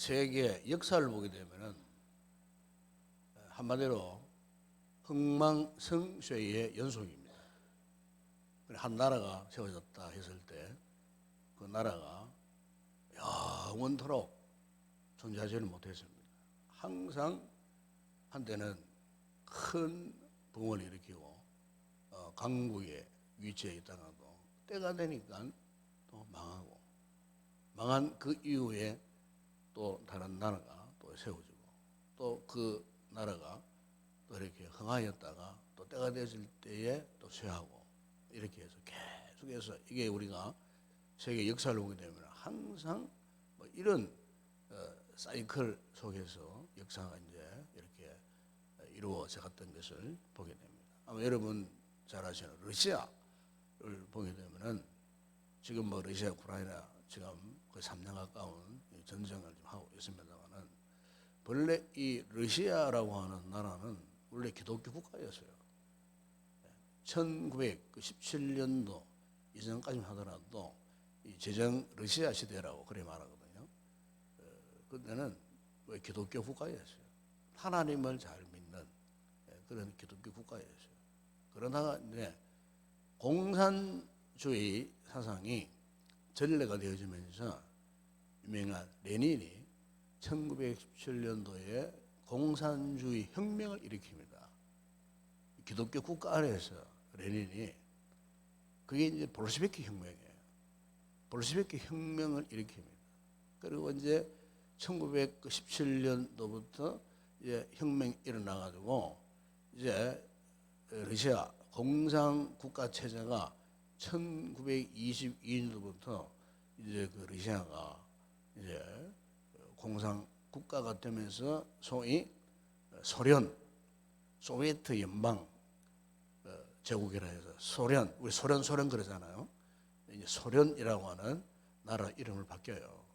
세계 역사를 보게 되면은 한마디로 흥망성쇠의 연속입니다. 한 나라가 세워졌다 했을 때 그 나라가 영원토록 존재하지는 못했습니다. 항상 한때는 큰 붕을 일으키고 강국의 위치에 있다가도 때가 되니까 또 망하고, 망한 그 이후에 또 다른 나라가 또 세워지고, 또 그 나라가 또 이렇게 흥하였다가 또 때가 됐을 때에 또 쇠하고, 이렇게 해서 계속해서 이게 우리가 세계 역사를 보게 되면 항상 뭐 이런 사이클 속에서 역사가 이제 이렇게 이루어져 갔던 것을 보게 됩니다. 아마 여러분 잘 아시는 러시아를 보게 되면은 지금 뭐 러시아, 우크라이나 지금 거의 3년 가까운 전쟁을 좀 하고 있습니다만은, 본래 이 러시아라고 하는 나라는 원래 기독교 국가였어요. 1917년도 이전까지 하더라도 이 제정 러시아 시대라고 그래 말하거든요. 그때는 왜 기독교 국가였어요. 하나님을 잘 믿는 그런 기독교 국가였어요. 그러다가 이제 공산주의 사상이 전례가 되어지면서 유명한 레닌이 1917년도에 공산주의 혁명을 일으킵니다. 기독교 국가 안에서 레닌이, 그게 이제 볼셰비키 혁명이에요. 볼셰비키 혁명을 일으킵니다. 그리고 이제 1917년도부터 이제 혁명이 일어나가지고 이제 러시아 공산국가 체제가 1922년도부터 이제 그 러시아가 이제 공산국가가 되면서 소위 소련, 소비에트 연방 제국이라 해서 소련, 우리 소련 그러잖아요. 이제 소련이라고 하는 나라 이름을 바뀌어요.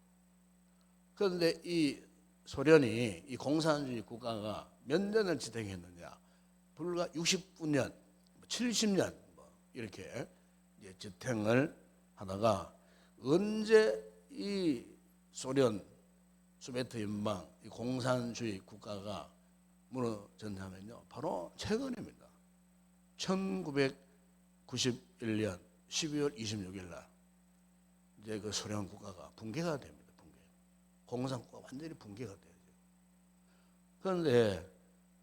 그런데 이 소련이, 이 공산주의 국가가 몇 년을 지탱했느냐? 불과 69년, 70년 이렇게 이제 지탱을 하다가 언제 이 소련, 소비에트 연방, 이 공산주의 국가가 무너졌냐면요, 바로 최근입니다. 1991년 12월 26일 날 이제 그 소련 국가가 붕괴가 됩니다. 공산국가가 완전히 붕괴가 되죠. 그런데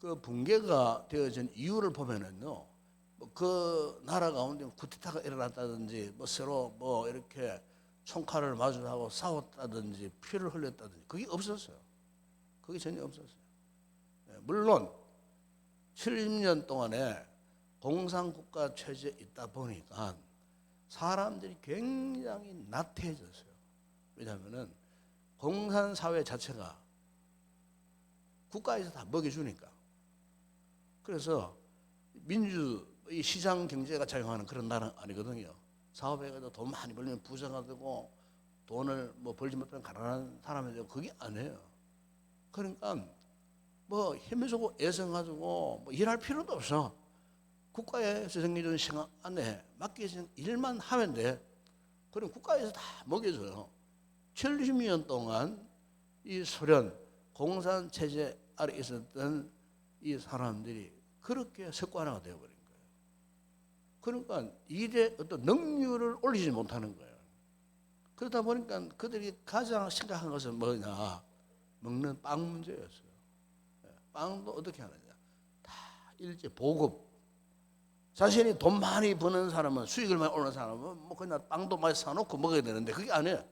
그 붕괴가 되어진 이유를 보면은요, 그 나라 가운데 쿠데타가 일어났다든지, 뭐 서로 뭐 이렇게 총칼을 마주하고 싸웠다든지, 피를 흘렸다든지, 그게 없었어요. 그게 전혀 없었어요. 물론 70년 동안에 공산국가 체제에 있다 보니까 사람들이 굉장히 나태해졌어요. 왜냐하면은 공산사회 자체가 국가에서 다 먹여주니까. 그래서 민주의 시장 경제가 작용하는 그런 나라는 아니거든요. 사업해가지고 돈 많이 벌면 부자가 되고, 돈을 뭐 벌지 못하면 가난한 사람이 되고, 그게 아니에요. 그러니까 뭐 힘주고 애써가지고 뭐 일할 필요도 없어. 국가에서 정해준 시간 안에 맡겨진 일만 하면 돼. 그럼 국가에서 다 먹여줘요. 70년 동안 이 소련 공산 체제 아래 있었던 이 사람들이 그렇게 석관화가 되어버린 거예요. 그러니까 일에 어떤 능률을 올리지 못하는 거예요. 그러다 보니까 그들이 가장 심각한 것은 뭐냐? 먹는 빵 문제였어요. 빵도 어떻게 하느냐? 다 일제 보급. 자신이 돈 많이 버는 사람은, 수익을 많이 오는 사람은 뭐 그냥 빵도 많이 사놓고 먹어야 되는데, 그게 아니에요.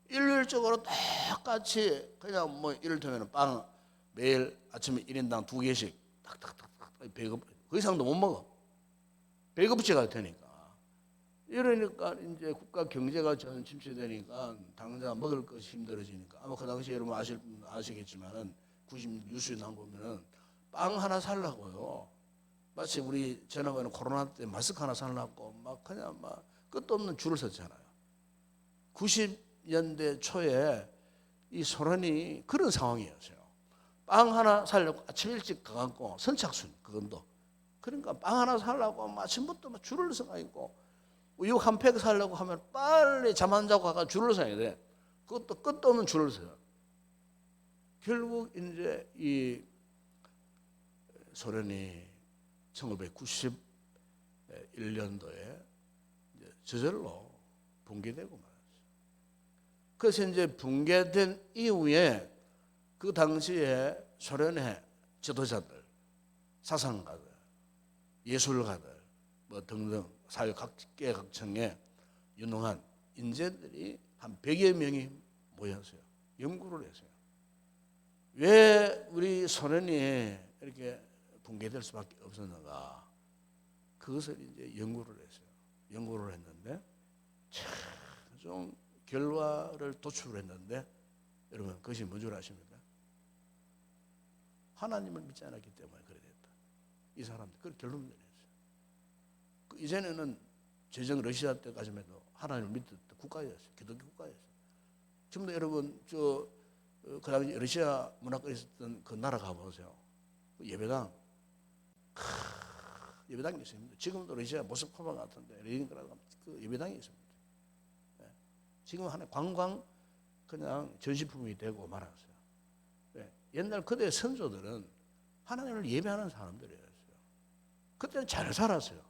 일률적으로 똑같이 그냥 뭐 이를테면 빵 매일 아침에 1인당 2개씩 탁탁탁탁 배급, 그 이상도 못 먹어. 배급제가 되니까. 이러니까 이제 국가 경제가 전 침체되니까 당장 먹을 것이 힘들어지니까, 아마 그 당시에 여러분 아시겠지만은 90 뉴스에 나온 보면은 빵 하나 살라고요, 마치 우리 지나가는 코로나 때 마스크 하나 살라고 막 그냥 막 끝도 없는 줄을 섰잖아요. 90년대 초에 이 소련이 그런 상황이었어요. 빵 하나 살려고 아침 일찍 가갖고, 선착순 그건도, 그러니까 빵 하나 살려고 아침부터 막 줄을 서가 있고, 우유 한 팩 살려고 하면 빨리 잠 안 자고 가서 줄을 서야 돼. 그것도 끝도 없는 줄을 서요. 결국 이제 이 소련이 1991년도에 저절로 붕괴되고 말았어요. 그래서 이제 붕괴된 이후에 그 당시에 소련의 지도자들, 사상가들, 예술가들 뭐 등등 사회 각계각층의 유능한 인재들이 한 100여 명이 모였어요. 연구를 했어요. 왜 우리 소련이 이렇게 붕괴될 수밖에 없었는가? 그것을 이제 연구를 했어요. 연구를 했는데 최종 결과를 도출했는데 여러분 그것이 뭔 줄 아십니까? 하나님을 믿지 않았기 때문에 그래 됐다. 이 사람들 그 결론을 내렸어요. 이전에는 제정 러시아 때까지만 해도 하나님을 믿던 국가였어요. 기독교 국가였어요. 지금도 여러분 그 당시 러시아 문화권에 있었던 그 나라 가보세요. 예배당 예배당이 있습니다. 지금도 러시아 모스크바 같은데 레닌그라드 그 예배당이 있습니다. 네. 지금 하나의 관광 그냥 전시품이 되고 말았어요. 네. 옛날 그때 선조들은 하나님을 예배하는 사람들이었어요. 그때는 잘 살았어요.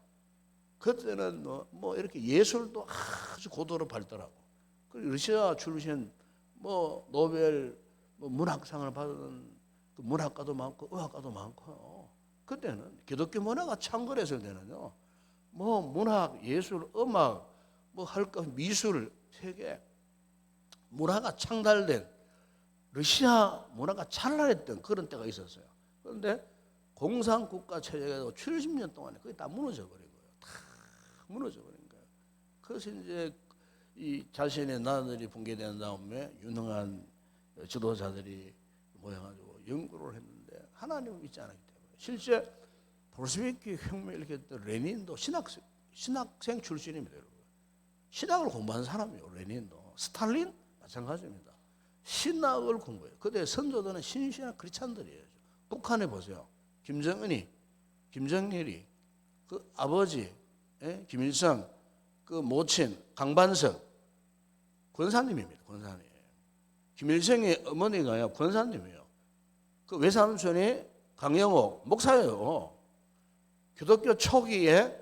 그때는 뭐 이렇게 예술도 아주 고도로 발달하고, 그리고 러시아 출신 뭐 노벨 뭐 문학상을 받은 그 문학가도 많고 의학가도 많고요. 그때는 기독교 문화가 창궐했을 때는요, 뭐 문학, 예술, 음악, 뭐 할 것 미술 세계 문화가 창달된 러시아 문화가 찬란했던 그런 때가 있었어요. 그런데 공산국가 체제가 70년 동안에 거의 다 무너져 버린 거예요. 다 무너져 버린 거예요. 그래서 이제 이 자신의 나라들이 붕괴된 다음에 유능한 지도자들이 모여가지고 연구를 했는데 하나님을 믿지 않았기 때문에, 실제 볼셰비키 혁명을 일으켰던 레닌도 신학생 출신입니다. 여러분. 신학을 공부한 사람이에요. 레닌도. 스탈린 마찬가지입니다. 신학을 공부해요. 그때 선조들은 신신학 크리스찬들이에요. 북한에 보세요. 김정은이, 김정일이, 그 아버지 김일성, 그 모친 강반석 권사님입니다. 권사님. 김일성의 어머니가요 권사님이에요. 그 외삼촌이 강영옥 목사예요. 기독교 초기에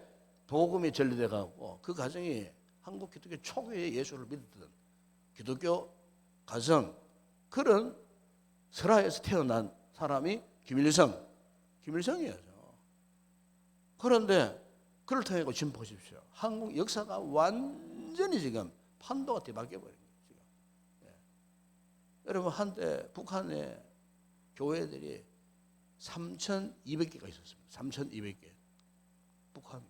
복음이 전리돼 가고 그 가정이 한국 기독교 초기에 예수를 믿었던 기독교 가정, 그런 설화에서 태어난 사람이 김일성이에요. 그런데 그를 통해 지금 보십시오. 한국 역사가 완전히 지금 판도가 뒤바뀌어 버린 거예요. 지금. 예. 여러분 한때 북한의 교회들이 3,200개가 있었습니다. 3,200개. 북한.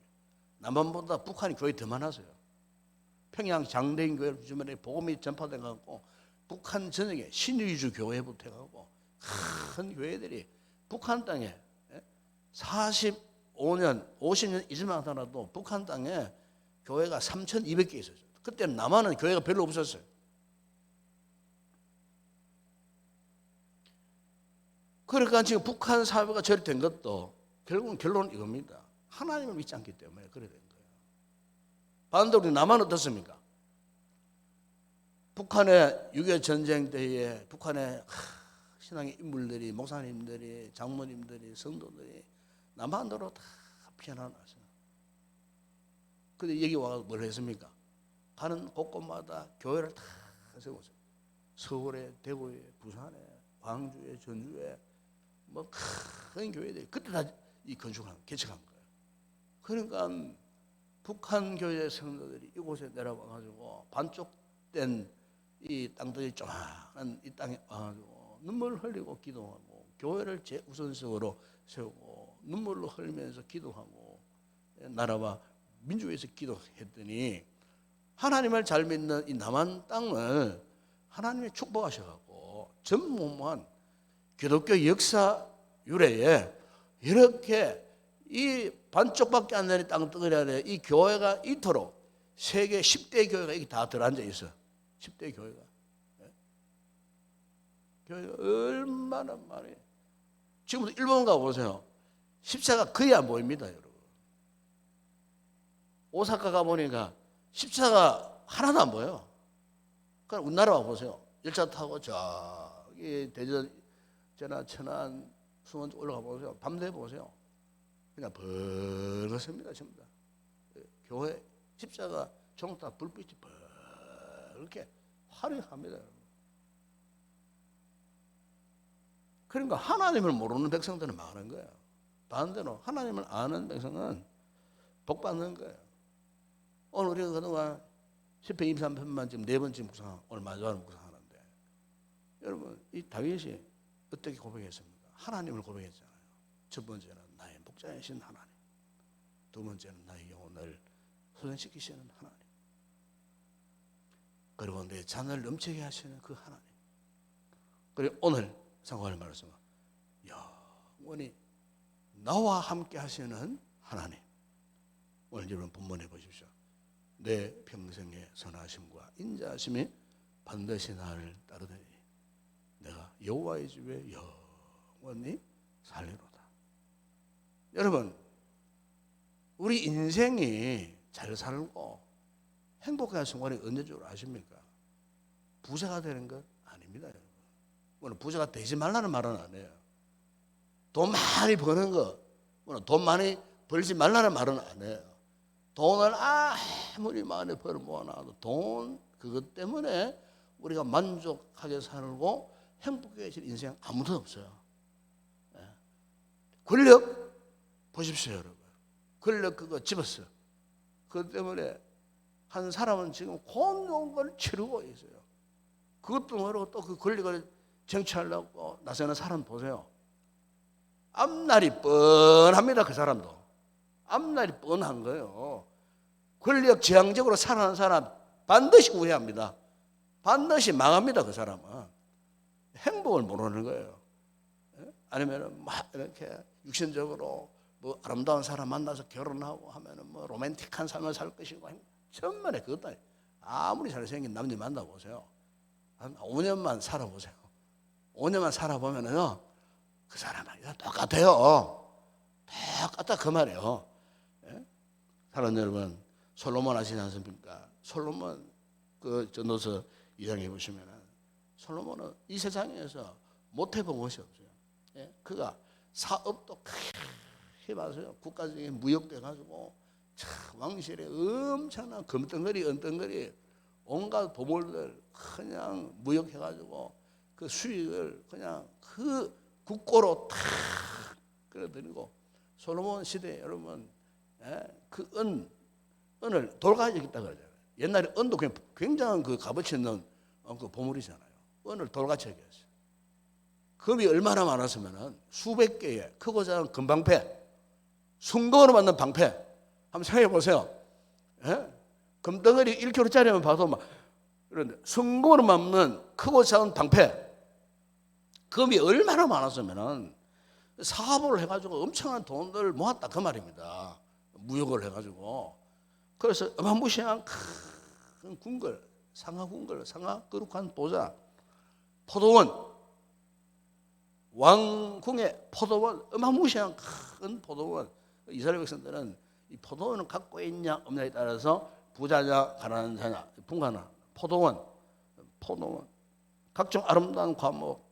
남한보다 북한이 교회 더 많았어요. 평양 장대인 교회를 주변에 복음이 전파돼 갖고 북한 전역에 신의주 교회부터 해가고 큰 교회들이 북한 땅에 45년, 50년 이전만 하더라도 북한 땅에 교회가 3,200개 있었어요. 그때는 남한은 교회가 별로 없었어요. 그러니까 지금 북한 사회가 저리 된 것도 결국은 결론은 이겁니다. 하나님을 믿지 않기 때문에 그래 된 거예요. 반대로 우리 남한은 어떻습니까? 북한의 6.25 전쟁 때에 북한의 신앙의 인물들이, 목사님들이, 장모님들이, 성도들이 남한으로 다 피난왔어요. 근데 여기 와서 뭘 했습니까? 가는 곳곳마다 교회를 다 세웠어요. 서울에, 대구에, 부산에, 광주에, 전주에 뭐 큰 교회들이 그때 다 이 개척한 거예요. 그러니까 북한 교회 성도들이 이곳에 내려와 가지고 반쪽된 이 땅들이 조그만 이 땅에 와가지고 눈물을 흘리고 기도하고 교회를 제우선적으로 세우고 눈물로 흘리면서 기도하고 나라와 민주 위해서 기도했더니 하나님을 잘 믿는 이 남한 땅을 하나님이 축복하셔갖고 전무후무한 기독교 역사 유래에 이렇게 이 반쪽밖에 안 되는 땅덩어리 안에 이 교회가 이토록 세계 10대 교회가 여기 다 들어앉아 있어. 10대 교회가. 교회가 얼마나 많이. 지금도 일본 가보세요. 십자가 거의 안 보입니다, 여러분. 오사카 가보니까 십자가 하나도 안 보여요. 그러니까 우리나라 와보세요. 열차 타고 저기 대전 제나 천안 수원 올라가 보세요. 밤 돼 보세요. 그냥 벌겋습니다. 전부 다. 교회 십자가 종다 불빛이 이렇게 화려합니다. 그러니까 하나님을 모르는 백성들은 망하는 거예요. 반대로 하나님을 아는 백성은 복 받는 거예요. 오늘 우리가 그동안 10편 23편만 지금 4번째 묵상, 오늘 마지막으로 묵상하는데, 여러분 이 다윗이 어떻게 고백했습니까? 하나님을 고백했잖아요. 첫 번째는 나의 목자이신 하나님, 두 번째는 나의 영혼을 소생시키시는 하나님, 그리고 내 잔을 넘치게 하시는 그 하나님, 그리고 오늘 상고할 말씀은 영원히 나와 함께 하시는 하나님. 오늘 여러분 본문에 보십시오. 내 평생의 선하심과 인자하심이 반드시 나를 따르더니 내가 여호와의 집에 영원히 살리로다. 여러분, 우리 인생이 잘 살고 행복한 순간이 언제인 줄 아십니까? 부자가 되는 것 아닙니다. 여러분. 오늘 부자가 되지 말라는 말은 안 해요. 돈 많이 버는 거, 돈 많이 벌지 말라는 말은 안 해요. 돈을 아무리 많이 벌어 모아놔도 돈 그것 때문에 우리가 만족하게 살고 행복해질 인생 아무도 없어요. 권력 보십시오, 여러분. 권력 그거 집었어요. 그것 때문에 한 사람은 지금 곤욕을 치르고 있어요. 그것도 모르고 또 그 권력을 쟁취하려고 나서는 사람 보세요. 앞날이 뻔합니다. 그 사람도 앞날이 뻔한 거예요. 권력 지향적으로 살아가는 사람 반드시 후회합니다. 반드시 망합니다. 그 사람은 행복을 모르는 거예요. 아니면 막 이렇게 육신적으로 뭐 아름다운 사람 만나서 결혼하고 하면은 뭐 로맨틱한 삶을 살 것이고, 천만에 그것도 아니에요. 아무리 잘생긴 남녀 만나보세요. 한 5년만 살아보세요. 5년만 살아보면은요, 그 사람은 똑같아요. 똑같다 그 말이에요. 사랑하는 여러분, 솔로몬 아시지 않습니까? 솔로몬 그 전도서 2장에 보시면은 솔로몬은 이 세상에서 못 해본 것이 없어요. 그가 사업도 크게 봐서요. 국가적인 무역돼 가지고 왕실에 엄청난 금덩어리 은덩어리 온갖 보물들 그냥 무역해 가지고 그 수익을 그냥 그 국고로 탁 끌어들이고, 솔로몬 시대에 여러분 그 은을 돌가지고 있다 그러잖아요. 옛날에 은도 굉장한 그 값어치 있는 그 보물이잖아요. 은을 돌같이 여겼어요. 금이 얼마나 많았으면은 수백 개의 크고 작은 금방패, 순금으로 만든 방패, 한번 생각해 보세요. 금덩어리 1kg짜리만 봐도 막 그런데 순금으로 만든 크고 작은 방패, 금이 얼마나 많았으면은 사업을 해가지고 엄청난 돈을 모았다 그 말입니다. 무역을 해가지고. 그래서 어마무시한 큰 궁궐, 상하궁궐, 상하 거룩한 도자, 포도원, 왕궁의 포도원, 어마무시한 큰 포도원. 이스라엘 백성들은 이 포도원을 갖고 있냐 없냐에 따라서 부자냐 가난한 자냐 분간하는 포도원, 각종 아름다운 과목,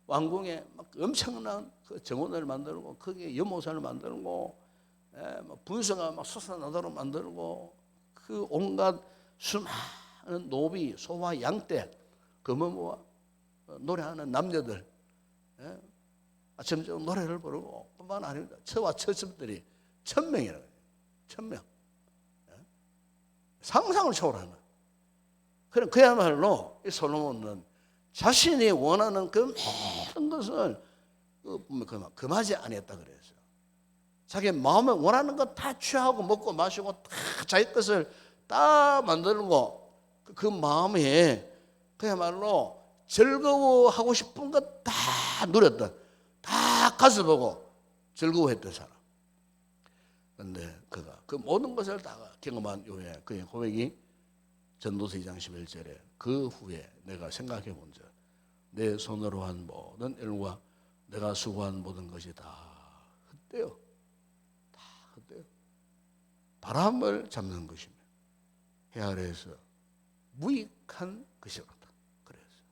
왕궁에 막 엄청난 그 정원을 만들고 거기에 연못을 만들고, 분수가 막 솟아나도록 만들고, 그 온갖 수많은 노비, 소와 양떼, 금을 모아 노래하는 남녀들, 아침저녁 노래를 부르고, 뿐만 아닙니다. 처와 처첩들이 1000명이라고 해요. 1000명. 상상을 초월하는. 그럼 그야말로 이 솔로몬은 자신이 원하는 그 모든 것을 금하지 아니했다 그랬어요. 자기 마음에 원하는 거 다 취하고 먹고 마시고 다 자기 것을 다 만들고, 그 마음에 그야말로 즐거워하고 싶은 것 다 누렸던, 다 가슴보고 즐거워했던 사람. 그런데 그가 그 모든 것을 다 경험한 이후에 그의 고백이 전도서 2장 11절에 그 후에 내가 생각해 본즉 내 손으로 한 모든 일과 내가 수고한 모든 것이 다 헛되어, 다 헛되어 바람을 잡는 것이며 해 아래에서 무익한 것이었다. 그랬어요.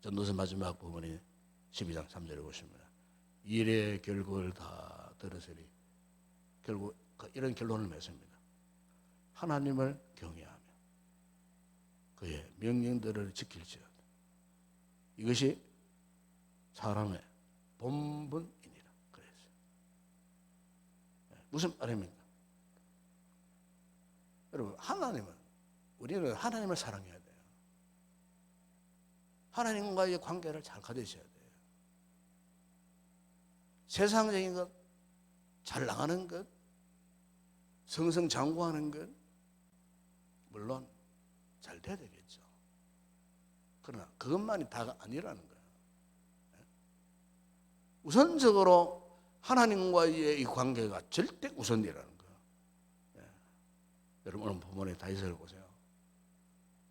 전도서 마지막 부분이 12장 3절에 보시면 일의 결국을 다 들으시리. 결국 이런 결론을 맺습니다. 하나님을 경외하며 그의 명령들을 지킬지어다. 이것이 사람의 본분이니라. 그랬어요. 무슨 말입니까? 여러분, 우리는 하나님을 사랑해야 돼요. 하나님과의 관계를 잘 가지셔야 돼요. 세상적인 것, 잘 나가는 것, 승승장구하는 것, 물론 잘 돼야 되겠죠. 그러나 그것만이 다가 아니라는 거예요. 우선적으로 하나님과의 이 관계가 절대 우선이라는 거예요. 여러분, 오늘 본문의 다윗을 보세요.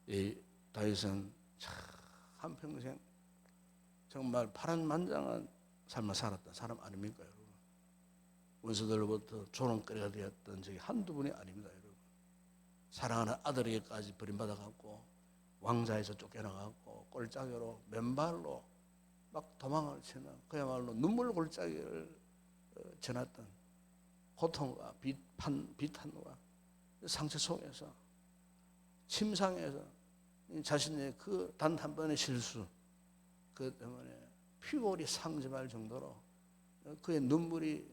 이 다윗은 참 한평생 정말 파란만장한 삶을 살았던 사람 아닙니까, 여러분? 원수들로부터 조롱거리가 되었던 적이 한두 분이 아닙니다, 여러분. 사랑하는 아들에게까지 버림받아갖고 왕자에서 쫓겨나갖고 꼴짝이로 맨발로 막 도망을 치는, 그야말로 눈물 골짜기를 지났던 고통과 비탄과 상처 속에서 침상에서 자신의 그 단 한 번의 실수, 그 때문에 피골이 상접할 정도로 그의 눈물이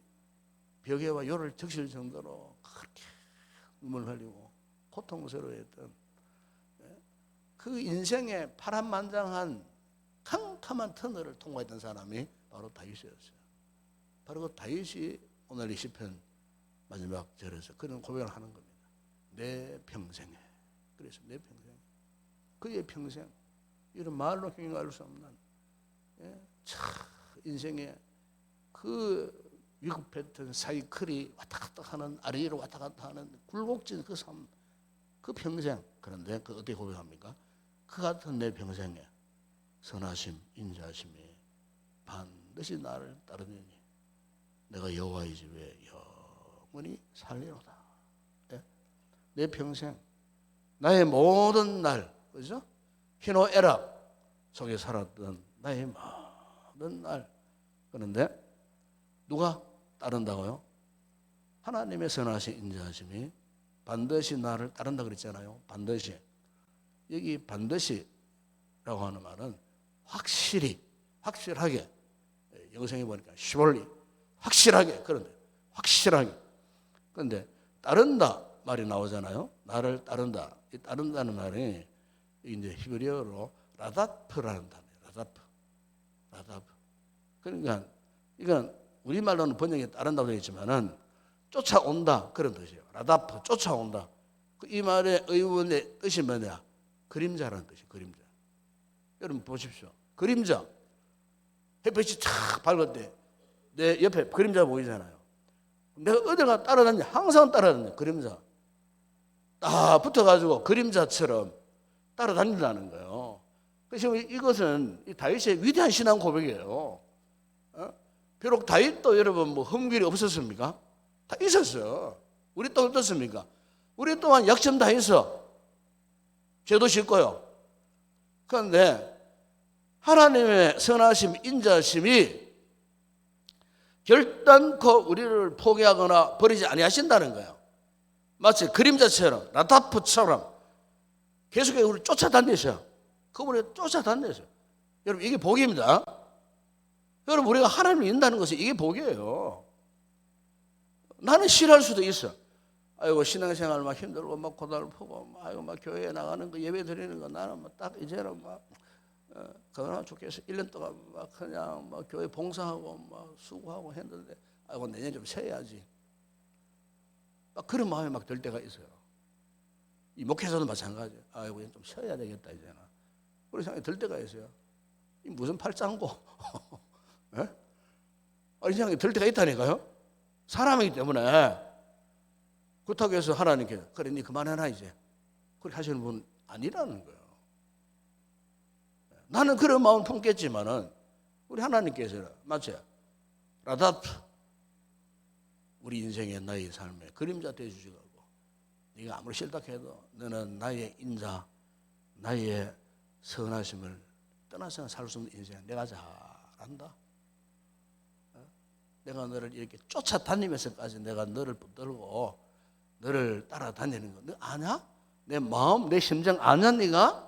벽에와 요를 적실 정도로 그렇게 눈물 흘리고 고통스러워했던 그 인생의 파란만장한 캄캄한 터널을 통과했던 사람이 바로 다윗이었어요. 바로 그 다윗이 오늘 이 시편 마지막 절에서 그런 고백을 하는 겁니다. 내 평생에, 그래서 내 평생, 그의 평생, 이런 말로 형용할 수 없는 인생의 그 위급했던 사이클이 왔다 갔다 하는, 아래로 왔다 갔다 하는 굴곡진 그 삶, 그 평생. 그런데 그 어떻게 고백합니까? 그 같은 내 평생에 선하심, 인자하심이 반드시 나를 따르느니 내가 여호와의 집에 영원히 살리로다. 내 평생, 나의 모든 날, 그죠? 희노애락 속에 살았던 나의 모든 날. 그런데 누가 따른다고요? 하나님의 선하신 인자하심이 반드시 나를 따른다 그랬잖아요. 반드시. 여기 반드시라고 하는 말은 확실히, 확실하게, 영성에 보니까 surely, 확실하게, 그런데 확실하게. 그런데 따른다 말이 나오잖아요. 나를 따른다. 이 따른다는 말이 이제 히브리어로 라다프라는 단어예요. 라다프. 그러니까 이건 우리말로는 번역이 따른다고 되어 있지만은 쫓아온다 그런 뜻이에요. 라다프, 쫓아온다. 이 말의 의문의 뜻이 뭐냐? 그림자라는 뜻이에요. 그림자. 여러분 보십시오. 그림자. 햇빛이 탁 밝을 때 내 옆에 그림자 보이잖아요. 내가 어디가 따라다니냐? 항상 따라다니냐? 그림자. 딱 붙어가지고 그림자처럼 따라다닌다는 거예요. 그래서 이것은 다윗의 위대한 신앙 고백이에요. 비록 다윗도 여러분 뭐 흠길이 없었습니까? 다 있었어요. 우리 또 어떻습니까? 우리 또한 약점 다 있어. 죄도 짓고요. 그런데 하나님의 선하심, 인자심이 결단코 우리를 포기하거나 버리지 아니하신다는 거예요. 마치 그림자처럼, 라다프처럼 계속해서 우리를 쫓아다니셔요. 그분을 쫓아다니셔요. 여러분 이게 복입니다. 여러분 우리가 하나님을 믿는다는 것은 이게 복이에요. 나는 싫어할 수도 있어. 아이고 신앙생활 막 힘들고 막 고달프고 아이고 막 교회에 나가는 거 예배 드리는 거 나는 막 딱 이제는 막 그러나 좋겠어. 1년 동안 막 그냥 막 교회 봉사하고 막 수고하고 했는데 아이고 내년 좀 쉬어야지. 막 그런 마음이 막 들 때가 있어요. 이 목회자도 마찬가지예요. 아이고 좀 쉬어야 되겠다 이제는. 그런 생각이 들 때가 있어요. 이 무슨 팔짱고? 예? 이 생각이 들 때가 있다니까요. 사람이기 때문에. 그렇다고 해서 하나님께 그래 니 그만해라 이제 그렇게 하시는 분 아니라는 거예요. 나는 그런 마음 품겠지만은 우리 하나님께서는 맞죠? 라다프 우리 인생의 나의 삶의 그림자 되어주시고 네가 아무리 싫다 해도 너는 나의 인자 나의 선하심을 떠나서는 살 수 없는 인생 내가 잘 안다. 내가 너를 이렇게 쫓아다니면서까지 내가 너를 붙들고 너를 따라다니는 거 너 아냐? 내 마음, 내 심정 아냐 네가?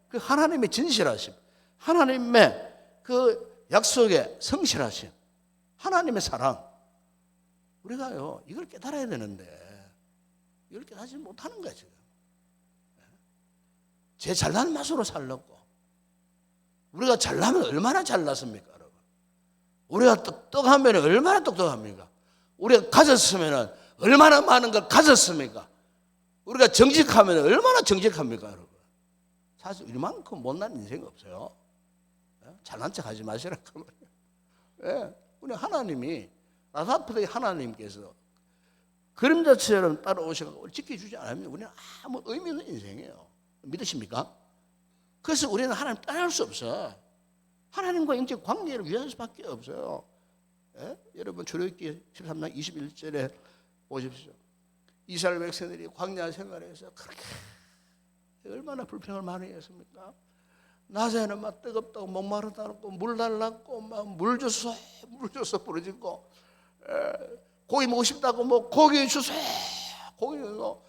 그 하나님의 진실하심, 하나님의 그 약속의 성실하심, 하나님의 사랑, 우리가요 이걸 깨달아야 되는데 이걸 깨닫지 못하는 거야 지금. 제 잘난 맛으로 살렸고, 우리가 잘나면 얼마나 잘났습니까 여러분? 우리가 똑똑하면 얼마나 똑똑합니까? 우리가 가졌으면 얼마나 많은 걸 가졌습니까? 우리가 정직하면 얼마나 정직합니까 여러분? 사실 이만큼 못난 인생 없어요. 잘난 척 하지 마시라고. 우리 하나님이 라사프의 하나님께서 그림자처럼 따라오셔서 지켜주지 않으면 우리는 아무 의미 없는 인생이에요. 믿으십니까? 그래서 우리는 하나님 따라갈 수 없어. 하나님과 영적 관계를 위할 수밖에 없어요. 여러분 출애굽기 13장 21절에 보십시오. 이스라엘 백성들이 광야 생활에서 그렇게 얼마나 불평을 많이 했습니까? 낮에는 막 뜨겁다고 목마르다고 물 달라고 막 물 줘서 부르짖고, 고기 먹고 싶다고 뭐 고기 주소, 고기 주소,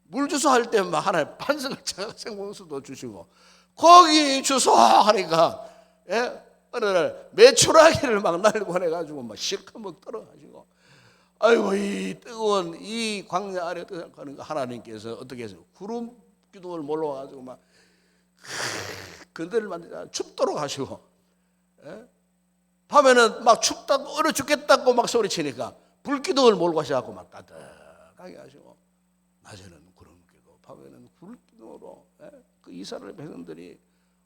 물 주소 할 때 막 하나님 반석을 쳐서 생명수도 주시고 고기 주소 하니까 어느 날 메추라기를 막 날보내가지고 막 실컷 먹더라가지고, 아이고 이 뜨거운 이 광야 아래 가는 하나님께서 어떻게 해서 구름 기둥을 몰라가지고 막 그들을 만들자 춥도록 하시고, 밤에는 막 춥다고 얼어 죽겠다고 막 소리치니까 불기둥을 몰고 가셔갖고 막 따뜻하게 하시고, 낮에는 구름 기둥, 밤에는 불기둥으로 그 이스라엘 백성들이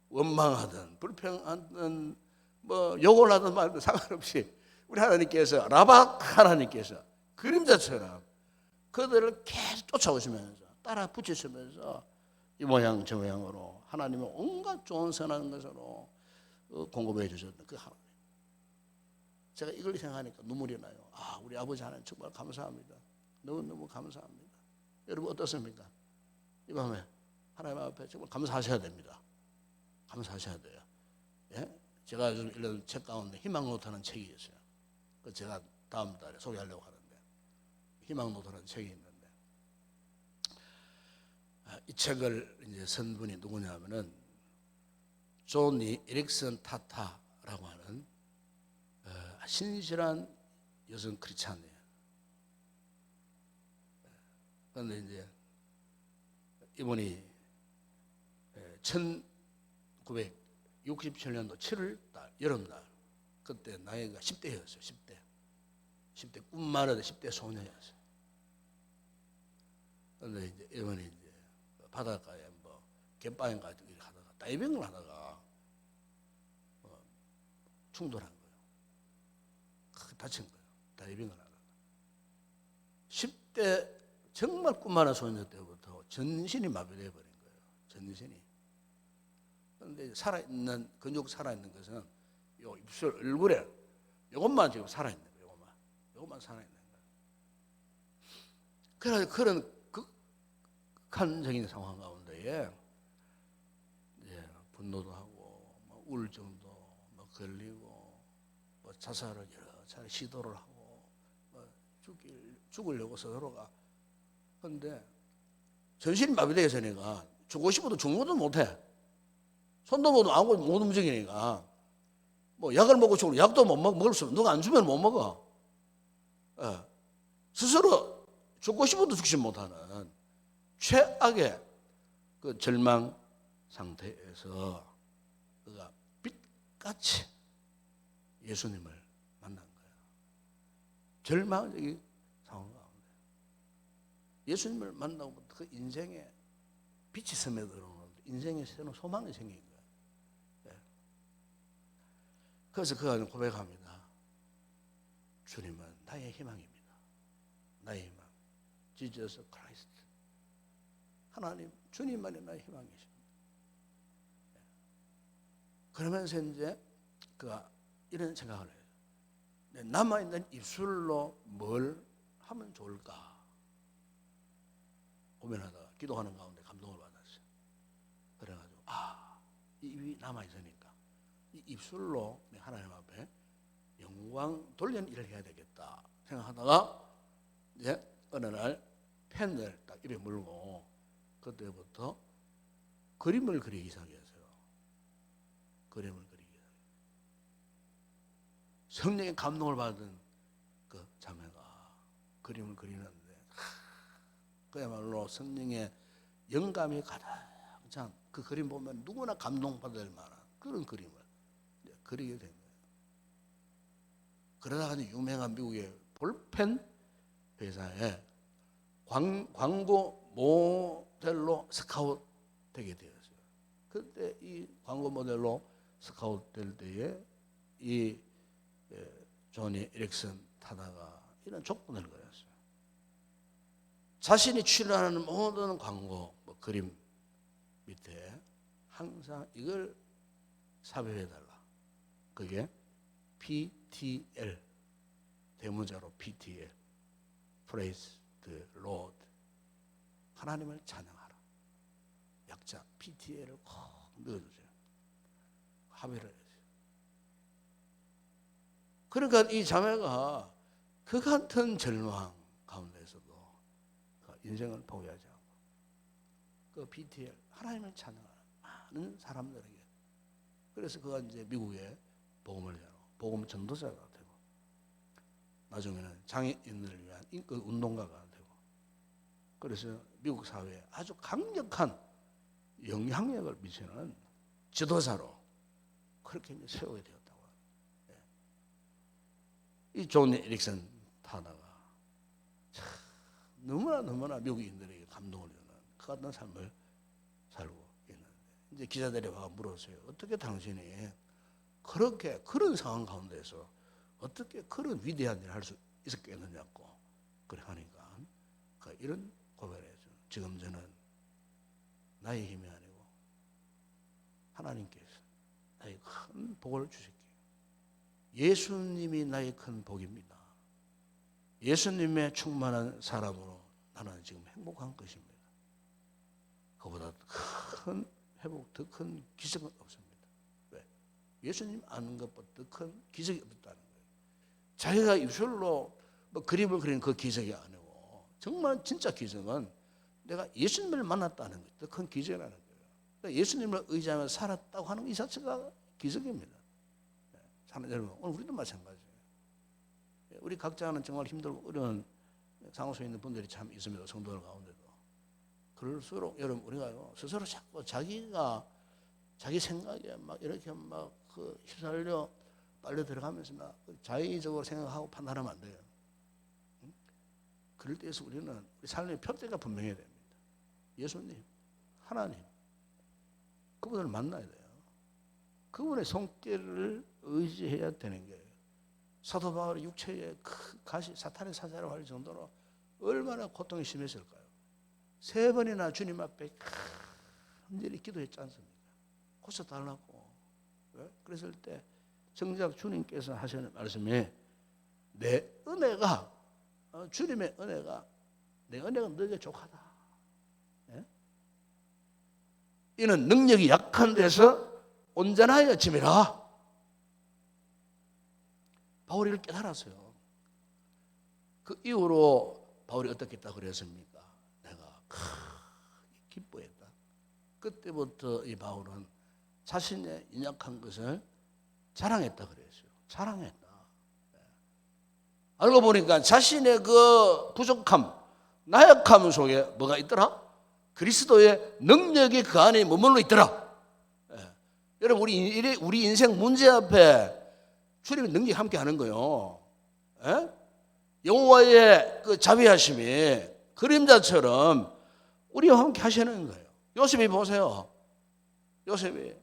원망하든 불평하든 뭐 욕을 하든 말든 상관없이 우리 하나님께서 라박 하나님께서 그림자처럼 그들을 계속 쫓아오시면서 따라 붙이시면서 이 모양 저 모양으로 하나님의 온갖 좋은 선한 것으로 공급해 주셨던 그 하나님. 제가 이걸 생각하니까 눈물이 나요. 우리 아버지 하나님 정말 감사합니다. 너무너무 감사합니다. 여러분 어떻습니까? 이 밤에 하나님 앞에 정말 감사하셔야 됩니다. 감사하셔야 돼요. 제가 요즘 읽은 책 가운데 희망노트라는 책이 있어요. 그 제가 다음 달에 소개하려고 하는데, 희망노트라는 책이 있는데, 이 책을 이제 쓴 분이 누구냐면은 조니 에릭슨 타타라고 하는 신실한 여성 크리스찬이에요. 그런데 이제 이분이 1967년도 7월달 여름날, 그때 나이가 10대였어요. 10대 꿈마르던 10대 소녀였어요. 그런데 이제 이분이 이제 바닷가에 뭐 갯바위 가지고 하다가 다이빙을 하다가 충돌한 거예요. 크게 다친 거예요. 다이빙을 하다가 10대 정말 꿈마른 소녀 때부터 전신이 마비되어 버린 거예요. 전신이. 그런데 살아있는 근육 살아있는 것은 요 입술 얼굴에 이것만 지금 살아있는 거예요. 이것만 살아있는 거예요. 그래서 그런 극한적인 상황 가운데에 분노도 하고 뭐 우울증도 뭐 걸리고 뭐 자살을 여러 차례 시도를 하고 뭐 죽으려고 서로가. 그런데 전신이 마비되어 있으니까 죽고 싶어도 죽는 것도 못해. 손도 못 아무것도 못 움직이니까 뭐 약을 먹고 죽으면 약도 못 먹을 수 없어. 누가 안 주면 못 먹어. 스스로 죽고 싶어도 죽지 못하는 최악의 그 절망 상태에서 그가 빛같이 예수님을 만난 거예요. 절망적인 상황 가운데 예수님을 만나고부터 그 인생에 빛이 스며들어오는 인생에 새로운 소망이 생긴 거예요. 그래서 그가 고백합니다. 주님은 나의 희망입니다. 나의 희망. Jesus Christ. 하나님, 주님만이 나의 희망이십니다. 그러면서 이제 그가 이런 생각을 해요. 남아있는 입술로 뭘 하면 좋을까? 고민하다가 기도하는 가운데 감동을 받았어요. 그래가지고 이 입이 남아있으니까 이 입술로 하나님 앞에 영광 돌리는 일을 해야 되겠다 생각하다가 이제 어느 날 펜을 딱 입에 물고 그때부터 그림을 그리기 시작했어요. 그림을 그리기 시작했어요. 성령의 감동을 받은 그 자매가 그림을 그리는데 그야말로 성령의 영감이 가득 찬 그 그림 보면 누구나 감동받을 만한 그런 그림을 그리게 된 거예요. 그러다가 유명한 미국의 볼펜 회사에 광고 모델로 스카우트 되게 되었어요. 그때 이 광고 모델로 스카우트 될 때에 이 조니 에릭슨 타다가 이런 조건을 걸었어요. 자신이 출연하는 모든 광고 그림 밑에 항상 이걸 삽입해달라. 그게 PTL 대문자로 PTL Praise the Lord 하나님을 찬양하라. 약자 PTL을 꼭 넣어주세요. 합의를 했어요. 그러니까 이 자매가 그 같은 절망 가운데서도 인생을 포기하지 않고 그 PTL 하나님을 찬양하는 많은 사람들에게 그래서 그가 이제 미국에 복음을 전하고 복음 전도자가 되고 나중에는 장애인들을 위한 인권 운동가가 되고 그래서 미국 사회에 아주 강력한 영향력을 미치는 지도자로 그렇게 이제 세우게 되었다고 합니다. 이 존 에릭슨 타다가 너무나 미국인들에게 감동을 주는 그 같은 삶을 살고 있는데 이제 기자들이 와서 물었어요. 어떻게 당신이 그렇게 그런 상황 가운데서 어떻게 그런 위대한 일을 할 수 있었겠느냐고 그래 하니까 이런 고백을 해죠. 지금 저는 나의 힘이 아니고 하나님께서 나의 큰 복을 주실게요. 예수님이 나의 큰 복입니다. 예수님의 충만한 사람으로 나는 지금 행복한 것입니다. 그보다 큰 회복, 더 큰 기적은 없습니다. 왜? 예수님 아는 것보다 더 큰 기적이 없다는 거예요. 자기가 입술로 그림을 그리는 그 기적이 아니고 정말 진짜 기적은 내가 예수님을 만났다는 것, 더 큰 기적이라는 거예요. 그러니까 예수님을 의지하며 살았다고 하는 이 자체가 기적입니다. 사는 여러분, 오늘 우리도 마찬가지예요. 우리 각자는 정말 힘들고 어려운 상황 속에 있는 분들이 참 있습니다. 성도들 가운데도. 그럴수록 여러분 우리가요 스스로 자꾸 자기 생각에 막 이렇게 막 휩쓸려 빨려 들어가면서 막 자의적으로 생각하고 판단하면 안 돼요. 그럴 때에서 우리는 우리 삶의 표대가 분명해야 됩니다. 예수님, 하나님, 그분을 만나야 돼요. 그분의 손길을 의지해야 되는 거예요. 사도 바울의 육체에 가시 사탄의 사자라고 할 정도로 얼마나 고통이 심했을까요? 3번이나 주님 앞에 간절히 기도했지 않습니까? 고쳐달라고. 그랬을 때 정작 주님께서 하시는 말씀이 내 은혜가 주님의 은혜가 내 은혜가 너에게 족하다. 예? 이는 능력이 약한 데서 온전하여 짐이라. 바울이 이를 깨달았어요. 그 이후로 바울이 어떻게 했다 그랬습니까? 내가 기뻐했다. 그때부터 이 바울은 자신의 연약한 것을 자랑했다 그랬어요. 자랑했다. 알고 보니까 자신의 그 부족함, 나약함 속에 뭐가 있더라? 그리스도의 능력이 그 안에 머물러 있더라. 여러분 우리 인생 문제 앞에 주님의 능력이 함께 하는 거예요. 여호와의 그 자비하심이 그림자처럼 우리와 함께 하시는 거예요. 요셉이 보세요. 요셉이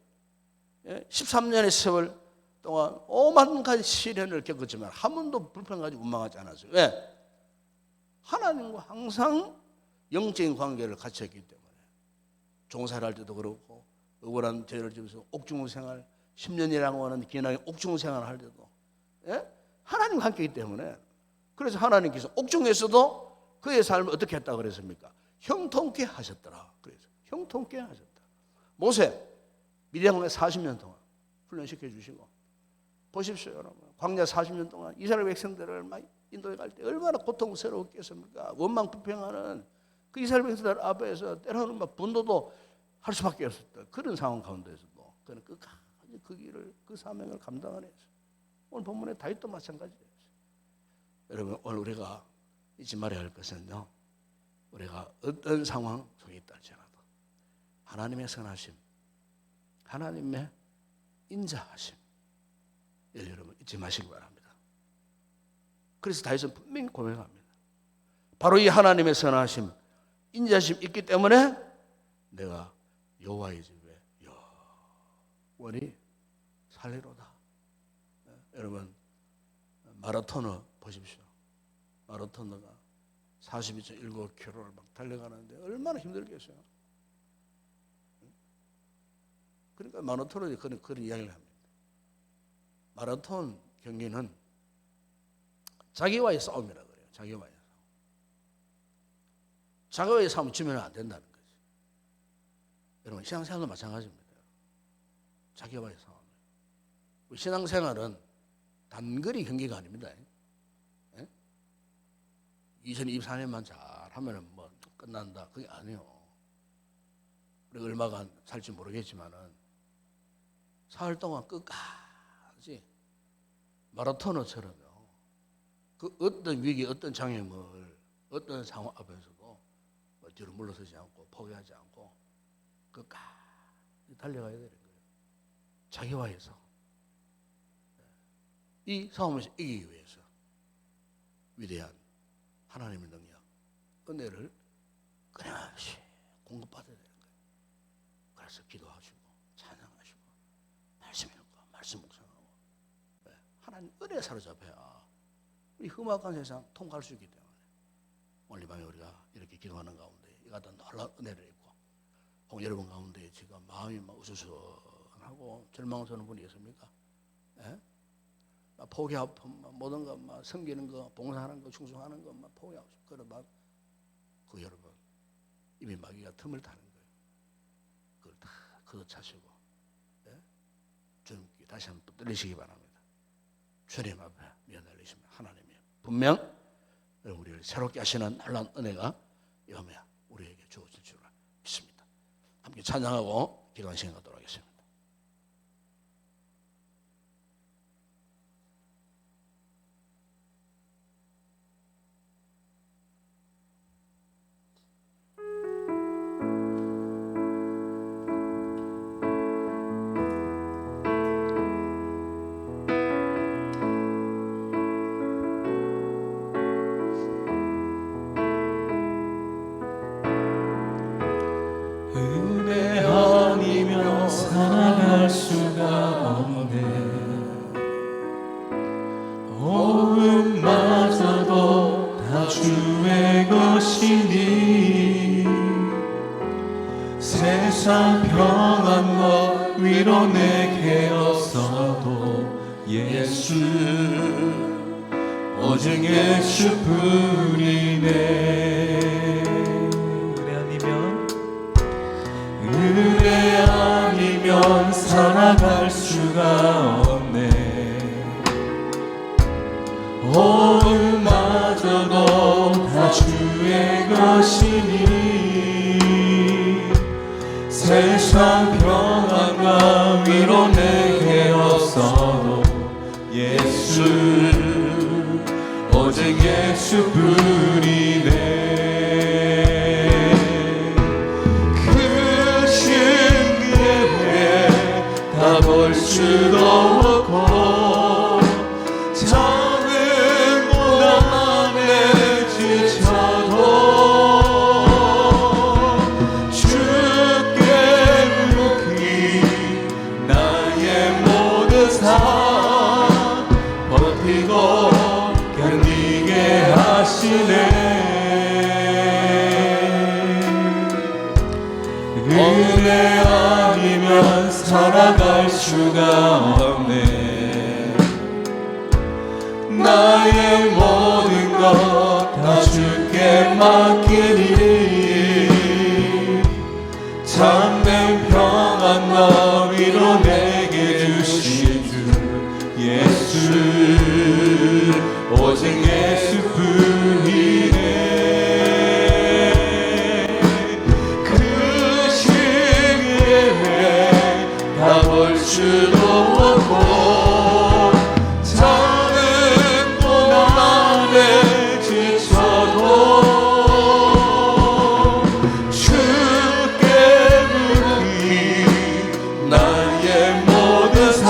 13년의 세월 동안 오만 가지 시련을 겪었지만 한 번도 불평 가지고 원망하지 않았어요. 왜? 하나님과 항상 영적인 관계를 같이 했기 때문에 종사를 할 때도 그렇고 억울한 죄를 지면서 옥중 생활 10년이라고 하는 기나긴 옥중 생활을 할 때도 하나님과 함께 있기 때문에 그래서 하나님께서 옥중에서도 그의 삶을 어떻게 했다고 그랬습니까? 형통케 하셨더라. 그래서 형통케 하셨다. 모세 미디안에 40년 동안 훈련시켜 주시고. 보십시오 여러분, 광야 40년 동안 이스라엘 백성들을 막 인도에 갈 때 얼마나 고통스러웠겠습니까? 원망 불평하는 그 이스라엘 백성들 앞에서 때로는 막 분노도 할 수밖에 없었다. 그런 상황 가운데서도 그는 끝까지 그 길을, 그 사명을 감당하는 했어요. 오늘 본문의 다윗도 마찬가지예요. 여러분, 오늘 우리가 잊지 말아야 할 것은요, 우리가 어떤 상황 속에 있다 할지라도 하나님의 선하심, 하나님의 인자하심, 여러분 잊지 마시기 바랍니다. 그래서 다윗은 분명히 고백합니다. 바로 이 하나님의 선하심, 인자하심 있기 때문에 내가 여호와의 집에 영원히 살리로다. 여러분, 마라토너 보십시오. 마라토너가 42.19km를 막 달려가는데 얼마나 힘들겠어요. 그러니까 마라토너들이 그런 이야기를 합니다. 마라톤 경기는 자기와의 싸움이라고 그래요. 자기와의 싸움. 자기와의 싸움 지면 안 된다는 거지. 여러분, 신앙생활도 마찬가지입니다. 자기와의 싸움. 우리 신앙생활은 단거리 경기가 아닙니다. 2024년만 잘하면 뭐 끝난다. 그게 아니에요. 우리가 얼마간 살지 모르겠지만은 사흘 동안 끝까지 마라토너처럼요. 그 어떤 위기, 어떤 장애물, 어떤 상황 앞에서도 뒤로 물러서지 않고 포기하지 않고 끝까지 달려가야 되는 거예요. 자기와의 싸움. 이 싸움에서 이기기 위해서 위대한 하나님의 능력, 은혜를 끊임없이 공급받아야 되는 거예요. 그래서 기도하시고 찬양하시고 말씀 읽고 말씀 묵상하고 하나님 은혜에 사로잡혀야 우리 험악한 세상 통과할 수 있기 때문에 오늘 밤에 우리가 이렇게 기도하는 가운데 이 같은 놀라운 은혜를 입고 혹 여러분 가운데 지금 마음이 막 으스스하고 절망스러운 분이 있습니까? 예? 포기하고 모든 것, 막 섬기는 거, 봉사하는 거, 충성하는 것, 막 포기하고 싶고 그러다 그 여러분 이미 마귀가 틈을 타는 거예요. 그걸 다 걷어차시고 예? 주님께 다시 한번 붙들리시기 바랍니다. 주님 앞에 면달리시면 하나님이 분명 우리를 새롭게 하시는 놀라운 은혜가 이 밤에 우리에게 주어질 줄 믿습니다. 함께 찬양하고 기도하는 시간 갖도록 하겠습니다. 살아갈 수가 없네. 호흡마저도 다 주의 것이니 세상 평안과 위로 내게 없어도 예수 오직 예수뿐이네. 은혜 아니면 살아갈 수가 없네. 호흡마저도 다 주의 것이니 세상 평안과 위로 내게 없어도 예수 오직 예수뿐이네. 볼 수도 없고 작은 고난 안에 지쳐도 주께 묵히 나의 모든 삶 버티고 견디게 하시네. 은혜 아니면 살아갈 수가 없네. 나의 모든 것 다 주께 맡기니 참된 평안과 위로 내게 주시 예수뿐이네. 그 시기에 다 볼 수도 없고 작은 고난에 지쳐도 주께 부르기 나의 모든 삶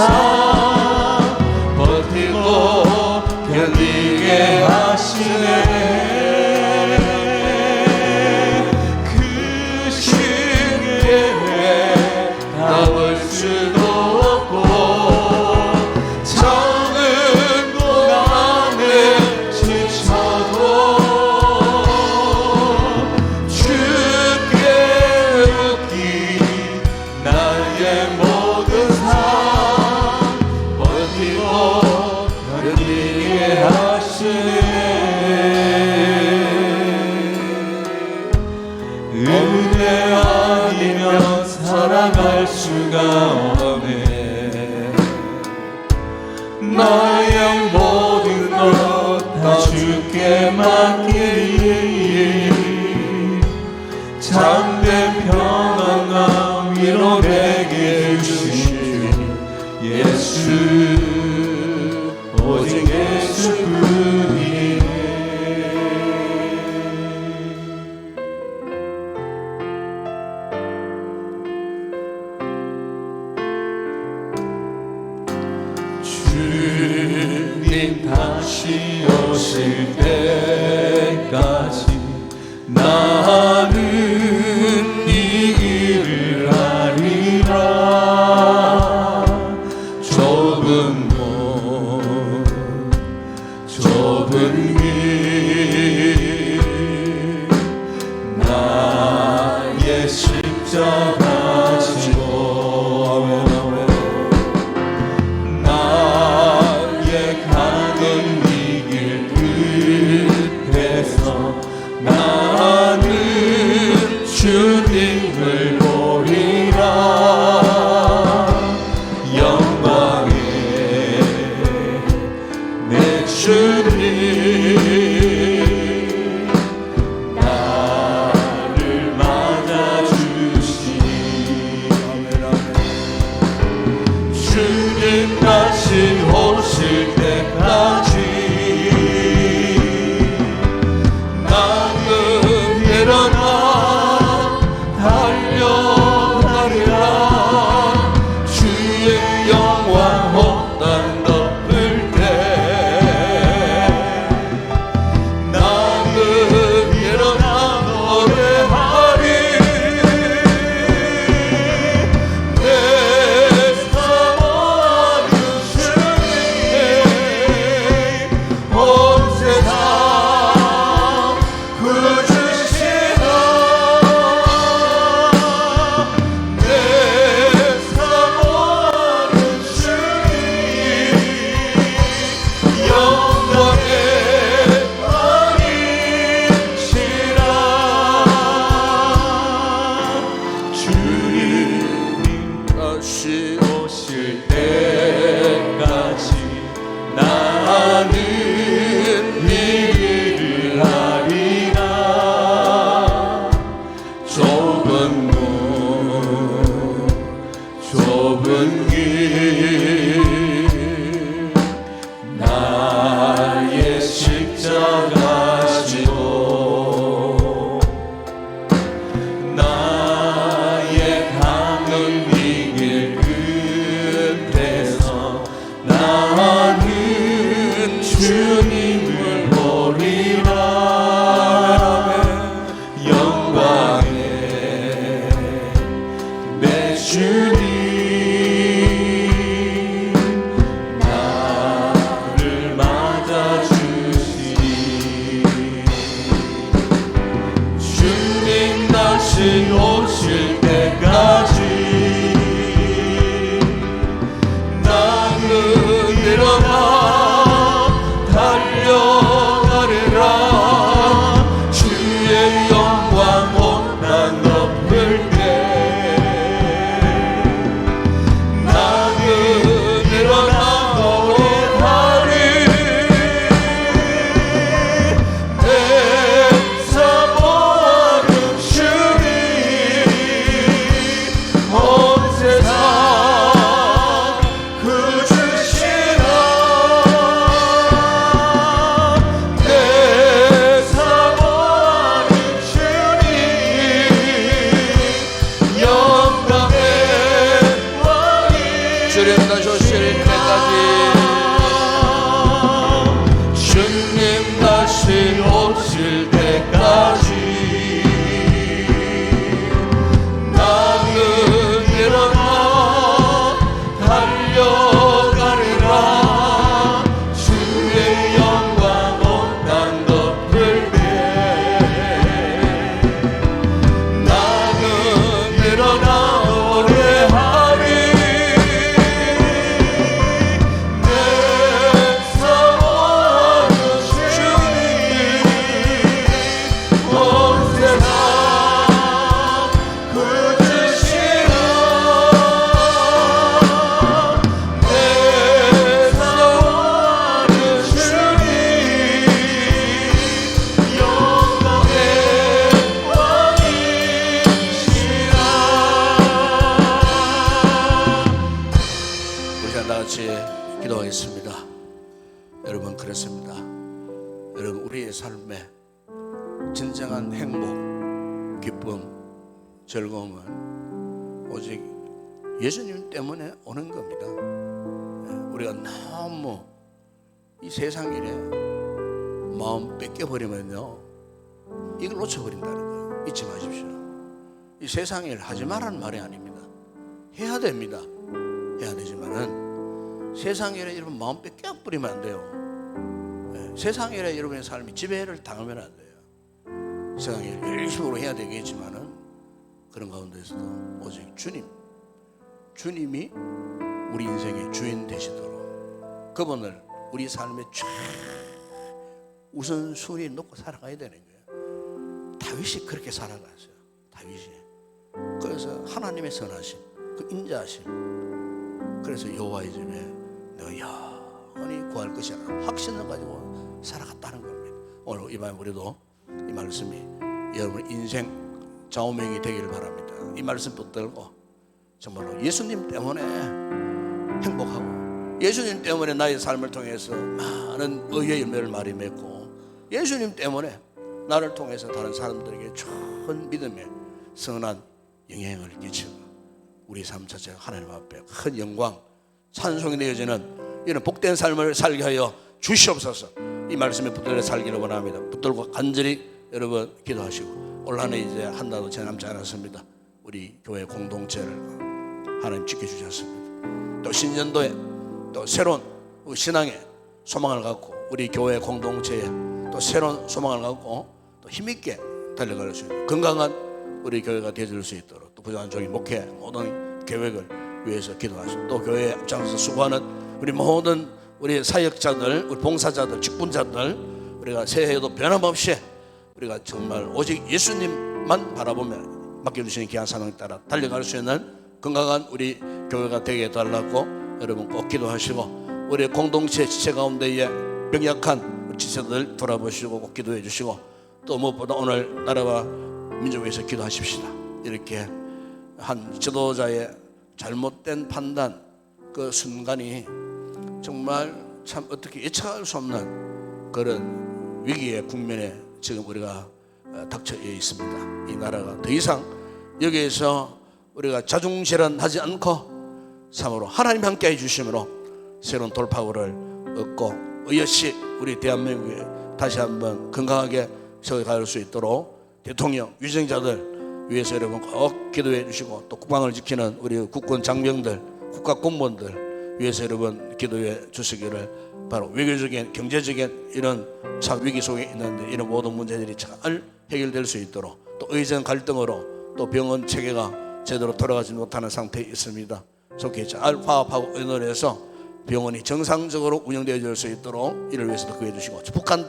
버티고 견디게 하시네. 그 시기에 다 볼 수도 없고 작은 고난에 지쳐도 주께 웃기 나의 모든 삶 버티고 견디게 하시네. 은혜 아니면 살아갈 수가 없네. 나의 모든 것 다 주께 맡기리. 참된 평안과 위로 내게 주시니 예수 오직 예수뿐이네. 주님 다시 오실 때까지 나는 이 일을 하리라. 좁은 몸 좁은 길 나의 십자가 지고 나의 가는 이 길 끝에서 나는 주님을 보리라. 영광의 내 주님 나를 맞아주시니 주님 다시 오실 때까지 나는 일어나 달려가리라. 주의 영광 홍단 덮을 때 나는 일어나 노래하리. 내 사모하는 주님의 온 세상 구주시라. 내 사모하는 주님 영광의 왕이시라. 주님 다시 오실 때까지 나는 이 일을 하리라. 좁은 문 좁은 길 나의 십자가 지고 나의 가는 이 길 끝에서 나는 주님을 보리라. 영광의 내 주님 나를 맞아주시니 이루어질 때까지 나는 일어나 달려가리라. 주의 영광 온 땅 덮을 때 나는 일어나 노래하리. 내 사랑하는 주님 온 세상 굳으시라. 내 사랑하는 주님 영광의 왕이시라. 우리 다 같이 기도하겠습니다. 여러분, 그렇습니다. 여러분, 우리의 삶에 진정한 행복, 기쁨, 즐거움은 오직 예수님 때문에 오는 겁니다. 우리가 너무 이 세상 일에 마음 뺏겨버리면요, 이걸 놓쳐버린다는 거예요. 잊지 마십시오. 이 세상 일 하지 말라는 말이 아닙니다. 해야 됩니다. 해야 되지만은 세상 일에 여러분 마음 뺏겨버리면 안 돼요. 세상 일에 여러분의 삶이 지배를 당하면 안 돼요. 세상 일 열심히 해야 되겠지만은 그런 가운데서도 오직 주님이 우리 인생의 주인 되시도록 그분을 우리 삶의 우선순위에 놓고 살아가야 되는 거예요. 다윗이 그렇게 살아갔어요. 다윗이. 그래서 하나님의 선하심, 그 인자하심, 그래서 여호와의 집에 내가 영원히 구할 것이라 확신을 가지고 살아갔다는 겁니다. 오늘 이 말 우리도 이 말씀이 여러분 인생 좌우명이 되기를 바랍니다. 이 말씀 붙들고 정말로 예수님 때문에 행복하고 예수님 때문에 나의 삶을 통해서 많은 의의 열매를 많이 맺고 예수님 때문에 나를 통해서 다른 사람들에게 좋은 믿음의 선한 영향을 끼치고 우리 삶 자체가 하나님 앞에 큰 영광 찬송이 되어지는 이런 복된 삶을 살게 하여 주시옵소서. 이 말씀에 붙들려 살기를 원합니다. 붙들고 간절히 여러분 기도하시고 올 한해 이제 한 달도 채 남지 않았습니다. 우리 교회 공동체를 하나님 지켜주셨습니다. 또 신년도에 또 새로운 신앙의 소망을 갖고 우리 교회 공동체에 또 새로운 소망을 갖고 또 힘있게 달려갈 수 있는 건강한 우리 교회가 되어줄 수 있도록 또 부장적인 목회 모든 계획을 위해서 기도하시고 또 교회에 앞장서서 수고하는 우리 모든 우리 사역자들, 우리 봉사자들, 직분자들 우리가 새해에도 변함없이 우리가 정말 오직 예수님만 바라보며 맡겨주시는 귀한 사명에 따라 달려갈 수 있는 건강한 우리 교회가 되게 해달라고 여러분 꼭 기도하시고 우리 공동체 지체 가운데에 병약한 우리 지체들 돌아보시고 꼭 기도해 주시고 또 무엇보다 오늘 나라와 민족을 위해서 기도하십시다. 이렇게 한 지도자의 잘못된 판단 그 순간이 정말 참 어떻게 예측할 수 없는 그런 위기의 국면에 지금 우리가 닥쳐 있습니다. 이 나라가 더 이상 여기에서 우리가 자중질환하지 않고 참으로 하나님 함께 해주심으로 새로운 돌파구를 얻고 의여시 우리 대한민국에 다시 한번 건강하게 세워갈 수 있도록 대통령, 위정자들 위해서 여러분 꼭 기도해 주시고 또 국방을 지키는 우리 국군 장병들, 국가공무원들 위해서 여러분 기도해 주시기를 바로 외교적인, 경제적인 이런 차 위기 속에 있는데 이런 모든 문제들이 잘 해결될 수 있도록 또 의전 갈등으로 또 병원 체계가 제대로 돌아가지 못하는 상태에 있습니다. 속히 잘 화합하고 의논해서 병원이 정상적으로 운영되어질 수 있도록 이를 위해서도 구해 주시고 북한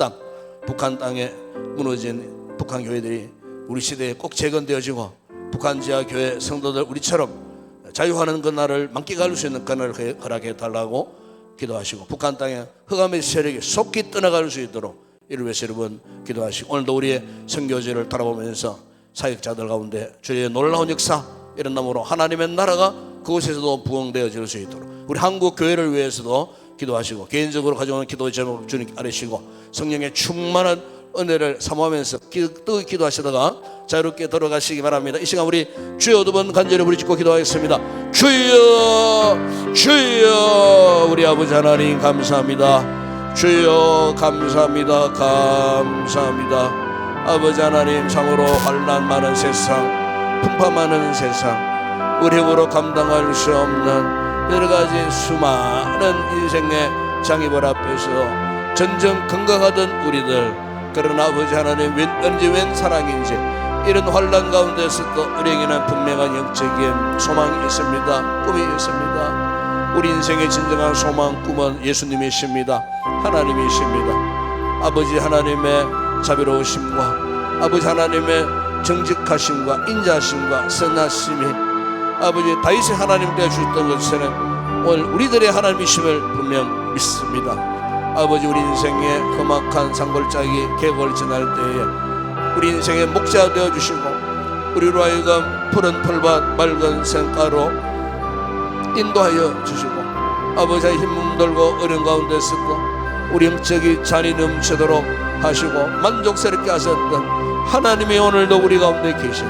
땅에 무너진 북한 교회들이 우리 시대에 꼭 재건되어지고 북한 지하 교회 성도들 우리처럼 자유하는 그날을 만끽할 수 있는 그날을 허락해 달라고 기도하시고 북한 땅에 흑암의 세력이 속히 떠나갈 수 있도록 이를 위해서 여러분 기도하시고 오늘도 우리의 선교지를 돌아보면서 사역자들 가운데 주의 놀라운 역사 일어남으로 하나님의 나라가 그곳에서도 부흥되어질 수 있도록 우리 한국 교회를 위해서도 기도하시고 개인적으로 가져오는 기도 제목 주님 아뢰시고 성령의 충만한 은혜를 사모하면서 뜨겁게 기도하시다가 자유롭게 돌아가시기 바랍니다. 이 시간 우리 주여 두 번 간절히 부르짖고 기도하겠습니다. 주여 주여 우리 아버지 하나님 감사합니다. 주여 감사합니다. 감사합니다. 아버지 하나님, 참으로 환난 많은 세상, 풍파 많은 세상, 우리 힘으로 감당할 수 없는 여러가지 수많은 인생의 장애물 앞에서 전정 건강하던 우리들, 그러나 아버지 하나님, 웬 사랑인지 이런 환난 가운데서도 우리에게는 분명한 영적인 소망이 있습니다. 꿈이 있습니다. 우리 인생의 진정한 소망, 꿈은 예수님이십니다. 하나님이십니다. 아버지 하나님의 자비로우심과 아버지 하나님의 정직하심과 인자하심과 선하심이 아버지 다윗의 하나님 되어 주셨던 것처럼 오늘 우리들의 하나님이심을 분명 믿습니다. 아버지, 우리 인생의 험악한 산골짜기 계곡을 지날 때에 우리 인생의 목자 되어 주시고 우리로 하여금 푸른 풀밭 맑은 생가로 인도하여 주시고 아버지 힘 들고 어려운 가운데서도 우리 영적인 잔이 넘치도록 하시고 만족스럽게 하셨던 하나님이 오늘도 우리 가운데 계시니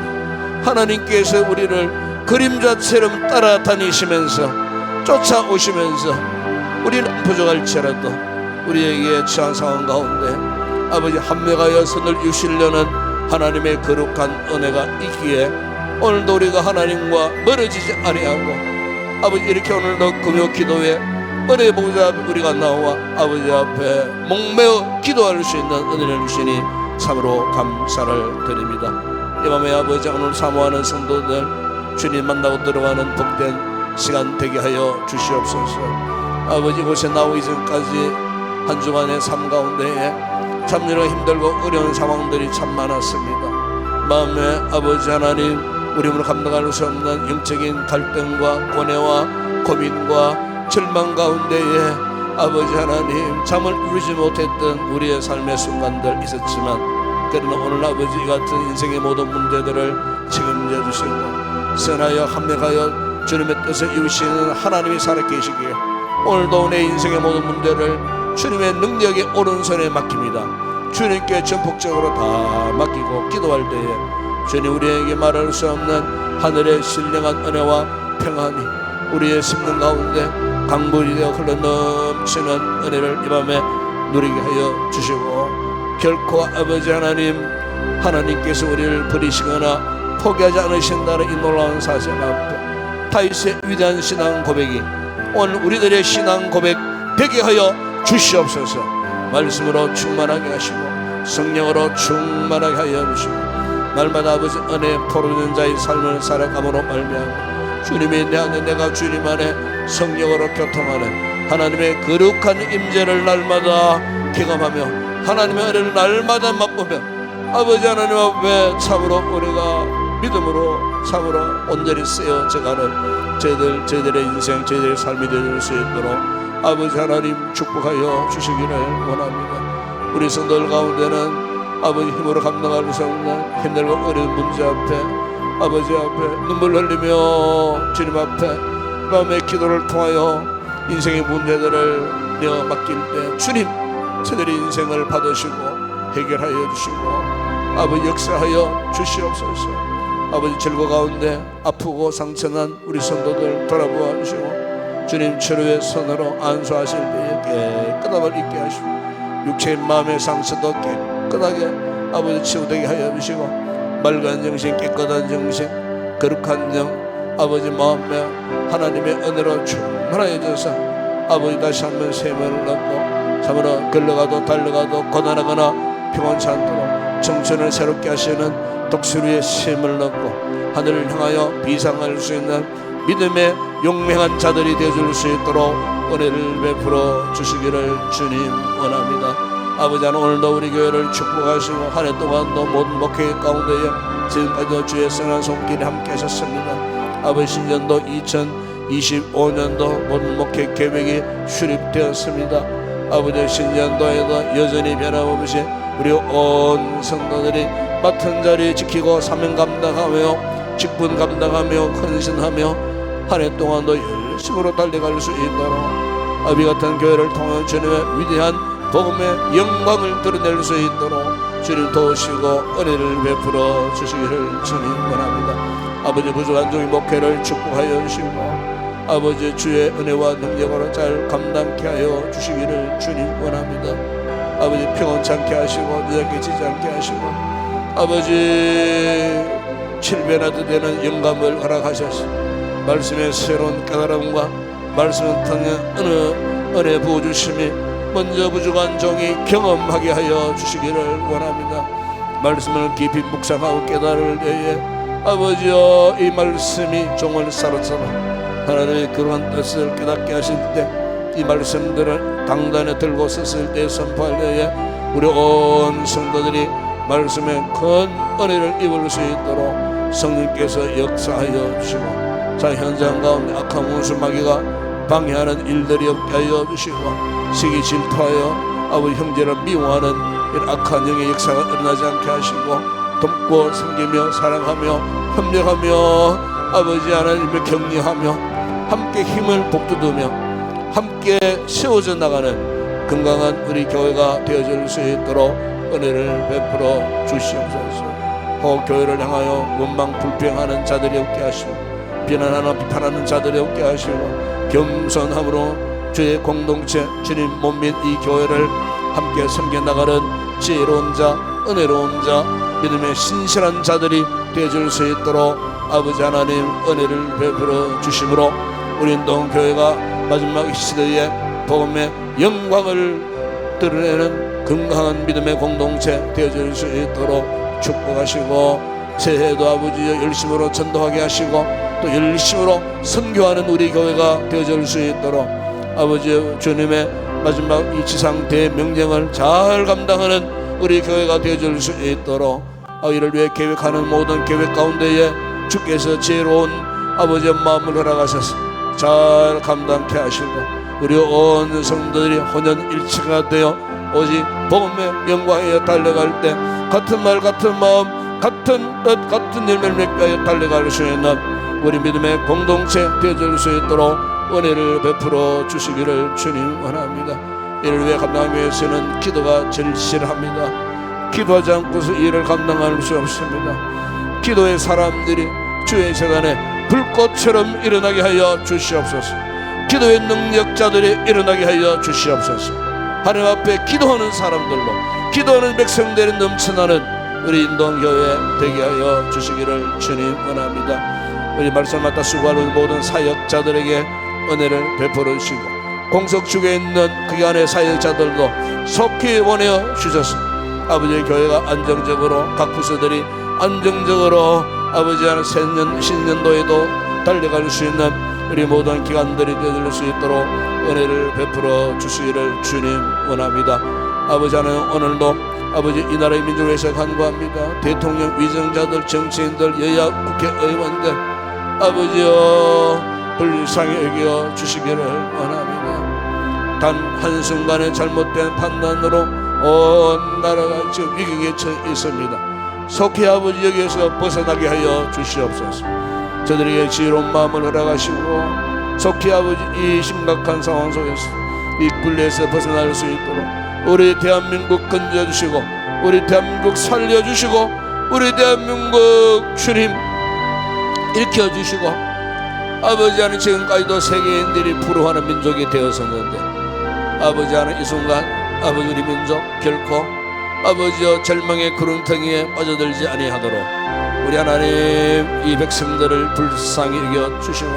하나님께서 우리를 그림자처럼 따라다니시면서 쫓아오시면서 우리는 부족할지라도 우리에게 처한 상황 가운데 아버지 합력하여 선을 이루시려는 하나님의 거룩한 은혜가 있기에 오늘도 우리가 하나님과 멀어지지 아니하고 아버지 이렇게 오늘도 금요 기도에 은혜 보좌 앞에 우리가 나와 아버지 앞에 목매어 기도할 수 있는 은혜를 주시니 참으로 감사를 드립니다. 이 밤에 아버지 오늘 사모하는 성도들 주님 만나고 들어가는 복된 시간 되게 하여 주시옵소서. 아버지 이곳에 나오기 전까지 한 주간의 삶 가운데에 참여로 힘들고 어려운 상황들이 참 많았습니다. 마음에 아버지 하나님 우리로 감당할 수 없는 영적인 갈등과 고뇌와 고민과 절망 가운데에 아버지 하나님 잠을 이루지 못했던 우리의 삶의 순간들 있었지만 그러나 오늘 아버지 같은 인생의 모든 문제들을 책임져 주시고 선하여 합력하여 주님의 뜻을 이루시는 하나님이 살아계시기에 오늘도 내 인생의 모든 문제를 주님의 능력의 오른손에 맡깁니다. 주님께 전폭적으로 다 맡기고 기도할 때에 주님 우리에게 말할 수 없는 하늘의 신령한 은혜와 평안이 우리의 심령 가운데 강물이 되어 흘러넘치는 은혜를 이 밤에 누리게 하여 주시고 결코 아버지 하나님께서 우리를 버리시거나 포기하지 않으신다는 이 놀라운 사실 앞에 다윗의 위대한 신앙 고백이 오늘 우리들의 신앙 고백 되게 하여 주시옵소서. 말씀으로 충만하게 하시고 성령으로 충만하게 하여 주시고 날마다 아버지 은혜 포르는 자의 삶을 살아감으로 말미암아 주님이 내 안에 내가 주님 안에 성령으로 교통하는 하나님의 거룩한 임재를 날마다 경험하며 하나님의 은혜를 날마다 맛보며 아버지 하나님 앞에 참으로 우리가 믿음으로 참으로 온전히 쓰여져가는 저희들의 인생 저희들의 삶이 될 수 있도록 아버지 하나님 축복하여 주시기를 원합니다. 우리 성도들 가운데는 아버지 힘으로 감당할 수 없는 힘들고 어려운 문제 앞에 아버지 앞에 눈물 흘리며 주님 앞에 마음의 기도를 통하여 인생의 문제들을 내어 맡길 때 주님 저들의 인생을 받으시고 해결하여 주시고 아버지 역사하여 주시옵소서. 아버지 절거 가운데 아프고 상처난 우리 성도들 돌아보아 주시고 주님 치료의 손으로 안수하실 때에 깨끗함을 있게 하시고 육체의 마음의 상처도 깨끗하게 아버지 치유되게 하여 주시고 맑은 정신 깨끗한 정신 거룩한 영 아버지 마음에 하나님의 은혜로 충만하여 져서 아버지 다시 한번 세면을 얻고 참으로 걸러가도 달려가도 고난하거나 평온치 않도록 정천을 새롭게 하시는 독수리의 쉼을 얻고 하늘을 향하여 비상할 수 있는 믿음의 용맹한 자들이 되어줄 수 있도록 은혜를 베풀어 주시기를 주님 원합니다. 아버지 하나님 오늘도 우리 교회를 축복하시고 한 해 동안도 모든 목회 가운데에 지금까지도 주의 선한 손길이 함께 하셨습니다. 아버지 신년도 2025년도 모든 목회 계획이 수립되었습니다. 아버지 신년도에도 여전히 변함없이 우리 온 성도들이 맡은 자리 지키고 사명 감당하며 직분 감당하며 헌신하며 한 해 동안도 열심으로 달려갈 수 있도록 아비 같은 교회를 통한 주님의 위대한 복음의 영광을 드러낼 수 있도록 주님 도우시고 은혜를 베풀어 주시기를 주님 원합니다. 아버지 부족한 종의 목회를 축복하여 주시고 아버지 주의 은혜와 능력으로 잘 감당케 하여 주시기를 주님 원합니다. 아버지 평온찮게 하시고 늦게 지지 않게 하시고 아버지 7배나도 되는 영감을 허락하셔서 말씀의 새로운 깨달음과 말씀을 통해 은혜 부어주심이 먼저 부족한 종이 경험하게 하여 주시기를 원합니다. 말씀을 깊이 묵상하고 깨달을 때에 아버지여 이 말씀이 종을 사로잡아 하나님의 그러한 뜻을 깨닫게 하실 때 이 말씀들을 당단에 들고 섰을 때 선포할 때에 우리 온 성도들이 말씀에 큰 은혜를 입을 수 있도록 성령께서 역사하여 주시고 자 현장 가운데 악한 원수마귀가 방해하는 일들이 없게 하여 주시고 시기 질투하여 아버지 형제를 미워하는 이런 악한 영의 역사가 일어나지 않게 하시고 돕고 섬기며 사랑하며 협력하며 아버지 하나님을 격려하며 함께 힘을 복돋우며 함께 세워져 나가는 건강한 우리 교회가 되어질 수 있도록 은혜를 베풀어 주시옵소서. 혹 교회를 향하여 원망 불평하는 자들이 없게 하시고 비난하는 비판하는 자들이 없게 하시고 겸손함으로 주의 공동체 주님 몸민 이 교회를 함께 섬겨나가는 지혜로운 자 은혜로운 자 믿음의 신실한 자들이 되어질 수 있도록 아버지 하나님 은혜를 베풀어 주심으로 우리 인동교회가 마지막 시대에 복음의 영광을 드러내는 건강한 믿음의 공동체 되어질 수 있도록 축복하시고 새해에도 아버지 열심으로 전도하게 하시고 또 열심으로 선교하는 우리 교회가 되어질 수 있도록 아버지 주님의 마지막 이 지상 대명령을 잘 감당하는 우리 교회가 되어질 수 있도록 이를 위해 계획하는 모든 계획 가운데에 주께서 지혜로운 아버지의 마음을 허락하셔서 잘 감당케 하시고 우리 온 성도들이 혼연일치가 되어 오직 복음의 영광에 달려갈 때 같은 말 같은 마음 같은 뜻 같은 열매를 맺게 달려갈 수 있는 우리 믿음의 공동체 되어질 수 있도록 은혜를 베풀어 주시기를 주님 원합니다. 이를 위해 감당하기 위해서는 기도가 절실합니다. 기도하지 않고서 이 일을 감당할 수 없습니다. 기도의 사람들이 주의 재단에 불꽃처럼 일어나게 하여 주시옵소서. 기도의 능력자들이 일어나게 하여 주시옵소서. 하나님 앞에 기도하는 사람들로 기도하는 백성들이 넘쳐나는 우리 인동교회 되게 하여 주시기를 주님 원합니다. 우리 말씀 맡아 수고하는 모든 사역자들에게 은혜를 베풀어 주시고 공석축에 있는 그 안의 사역자들도 속히 보내어 주셔서 아버지의 교회가 안정적으로 각 부서들이 안정적으로 아버지 하나님 새년 신년도에도 달려갈 수 있는 우리 모든 기관들이 되어질 수 있도록 은혜를 베풀어 주시기를 주님 원합니다. 아버지 하나님 오늘도 아버지 이 나라의 민족을 위해서 간구합니다. 대통령 위정자들 정치인들 여야 국회의원들 아버지여 불쌍히 여겨 주시기를 원합니다. 단 한순간의 잘못된 판단으로 온 나라가 지금 위기에 처해 있습니다. 속히 아버지 여기에서 벗어나게 하여 주시옵소서. 저들에게 지혜로운 마음을 허락하시고 속히 아버지 이 심각한 상황 속에서 이 굴레에서 벗어날 수 있도록 우리 대한민국 건져주시고 우리 대한민국 살려주시고 우리 대한민국 주님 일으켜주시고 아버지 하나님 지금까지도 세계인들이 부러워하는 민족이 되었었는데 아버지 하나님 이 순간 아버지 우리 민족 결코 아버지여 절망의 구름텅이에 빠져들지 아니하도록 우리 하나님 이 백성들을 불쌍히 여겨 주시고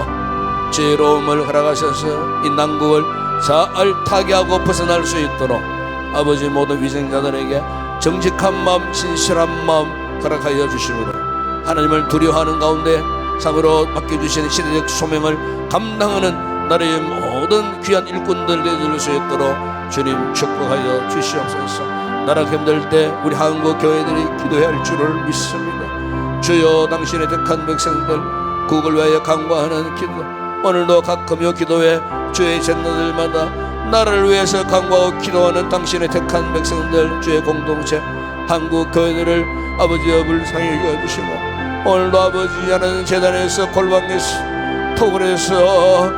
지혜로움을 허락하셔서 이 난국을 잘 타개하고 벗어날 수 있도록 아버지 모든 위생자들에게 정직한 마음 진실한 마음 허락하여 주시므로 하나님을 두려워하는 가운데 참으로 맡겨주신 시대적 소명을 감당하는 나라의 모든 귀한 일꾼들 되어줄 수 있도록 주님 축복하여 주시옵소서. 나라가 힘들 때 우리 한국 교회들이 기도해야 할 줄을 믿습니다. 주여 당신의 택한 백성들 국을 위하여 간구하는 기도 오늘도 각 금요 기도회 주의 전도들마다 나라를 위해서 간구하고 기도하는 당신의 택한 백성들 주의 공동체 한국 교회들을 아버지여 불쌍히 여겨주시고 오늘도 아버지 하는 재단에서 골방에서 토굴에서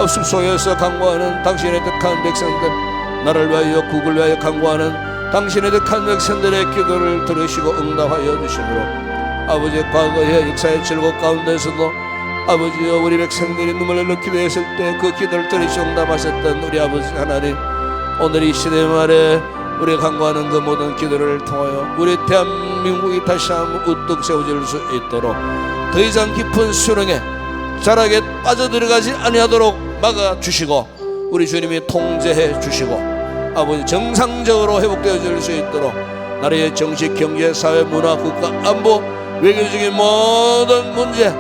숲속에서 간구하는 당신의 택한 백성들 나라를 위하여 국을 위하여 간구하는 당신의 택한 백성들의 기도를 들으시고 응답하여 주시므로 아버지의 과거의 역사의 즐거움 가운데서도 아버지여, 우리 백성들이 눈물을 흘려 기도했을 때 그 기도를 들으시 응답하셨던 우리 아버지 하나님, 오늘 이 시대 말에 우리가 간구하는 그 모든 기도를 통하여 우리 대한민국이 다시 한번 우뚝 세워질 수 있도록 더 이상 깊은 수렁에 자락에 빠져들어가지 아니하도록 막아주시고 우리 주님이 통제해 주시고 아버지 정상적으로 회복되어질 수 있도록 나라의 정치, 경제, 사회, 문화, 국가, 안보, 외교적인 모든 문제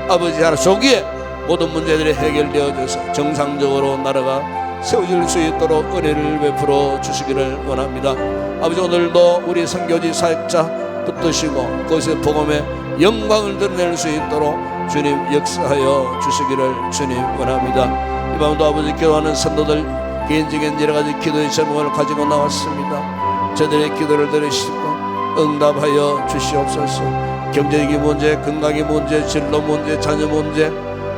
아버지 하나 조기에 모든 문제들이 해결되어져서 정상적으로 나라가 세워질 수 있도록 은혜를 베풀어 주시기를 원합니다. 아버지, 오늘도 우리 선교지 사역자 붙드시고 그것의 복음의 영광을 드러낼 수 있도록 주님 역사하여 주시기를 주님 원합니다. 이 밤도 아버지 기도하는 성도들 개인적인 여러 가지 기도의 제목을 가지고 나왔습니다. 저들의 기도를 들으시고 응답하여 주시옵소서. 경제적인 문제, 건강의 문제, 진로 문제, 자녀 문제,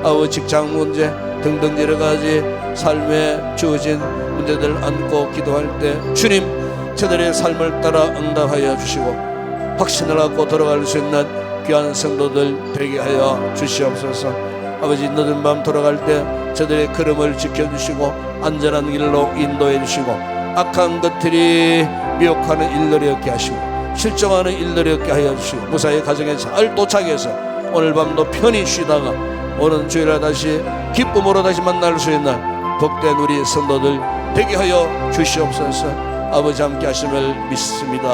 아버지 직장 문제 등등 여러 가지 삶에 주어진 문제들 안고 기도할 때 주님 저들의 삶을 따라 응답하여 주시고 확신을 갖고 돌아갈 수 있는 귀한 성도들 되게 하여 주시옵소서. 아버지, 늦은 밤 돌아갈 때 저들의 걸음을 지켜주시고 안전한 길로 인도해 주시고 악한 것들이 미혹하는 일들이 없게 하시고 실종하는 일들이 없게 하여 주시고 무사히 가정에 잘 도착해서 오늘 밤도 편히 쉬다가 오는 주일에 다시 기쁨으로 다시 만날 수 있는 복된 우리 성도들 되게 하여 주시옵소서. 아버지 함께 하심을 믿습니다.